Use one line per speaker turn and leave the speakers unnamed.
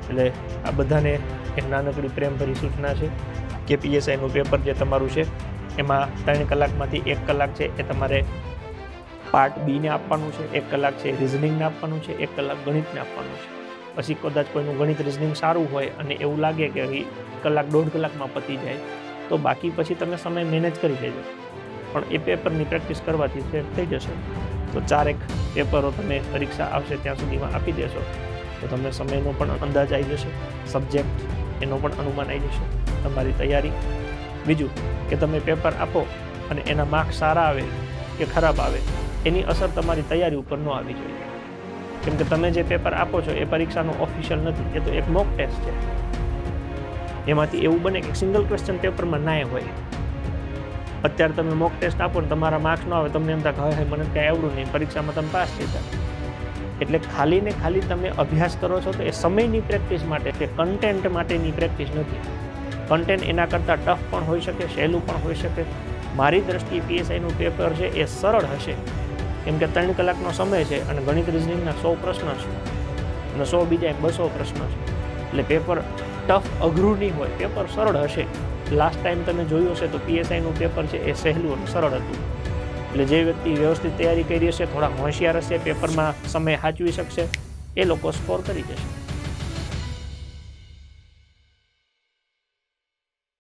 એટલે આ બધાને એક નાનકડી પ્રેમભરી સૂચના છે કે પીએસઆઈનું પેપર જે તમારું છે એમાં 3 કલાકમાંથી 1 કલાક છે એ તમારે પાર્ટ બીને આપવાનું છે, 1 કલાક છે રિઝનિંગને આપવાનું છે, 1 કલાક ગણિતને આપવાનું છે. પછી કદાચ કોઈનું ગણિત રિઝનિંગ સારું હોય અને એવું લાગે કે 1 કલાક 1.5 કલાકમાં પતી જાય તો બાકી પછી તમે સમય મેનેજ કરી લેજો, પણ એ પેપરની પ્રેક્ટિસ કરવાથી તે થઈ જશે. તો 4 પેપરો તમે પરીક્ષા આવશે ત્યાં સુધીમાં આપી દેશો તો તમને સમયનો પણ અંદાજ આવી જશે, સબ્જેક્ટ એનો પણ અનુમાન આવી જશે, તમારી તૈયારી. બીજું કે તમે પેપર આપો અને એના માર્ક્સ સારા આવે કે ખરાબ આવે એની અસર તમારી તૈયારી ઉપર ન આવી જોઈએ. કેમ કે તમે જે પેપર આપો છો એ પરીક્ષાનો ઓફિશિયલ નથી, એ તો એક મોક ટેસ્ટ છે. એમાંથી એવું બને કે સિંગલ ક્વેશ્ચન પેપરમાં ના હોય. અત્યારે તમે મોક ટેસ્ટ આપો ને તમારા માર્ક્સ ન આવે, તમને એમ થાય કે હવે મને કાંઈ આવડું નહીં, પરીક્ષામાં તમે પાસ થઈ જાઓ. એટલે ખાલી ને ખાલી તમે અભ્યાસ કરો છો તો એ સમયની પ્રેક્ટિસ માટે કે કન્ટેન્ટ માટેની પ્રેક્ટિસ નથી. કન્ટેન્ટ એના કરતાં ટફ પણ હોઈ શકે, સહેલું પણ હોઈ શકે. મારી દ્રષ્ટિએ પીએસઆઈનું પેપર છે એ સરળ હશે, કેમ કે 3 કલાકનો સમય છે અને ગણિત રિઝનિંગના 100 પ્રશ્ન છે અને 100 બીજા 200 પ્રશ્ન છે. એટલે પેપર ટફ અઘરું નહીં હોય, પેપર સરળ હશે. લાસ્ટ ટાઈમ તમે જોયું હશે તો પીએસઆઈનું પેપર છે એ સહેલું અને સરળ હતું. એટલે જે વ્યક્તિ વ્યવસ્થિત તૈયારી કરી હશે, થોડા હોશિયાર હશે, પેપરમાં સમય સાચવી શકશે, એ લોકો સ્કોર કરી જશે.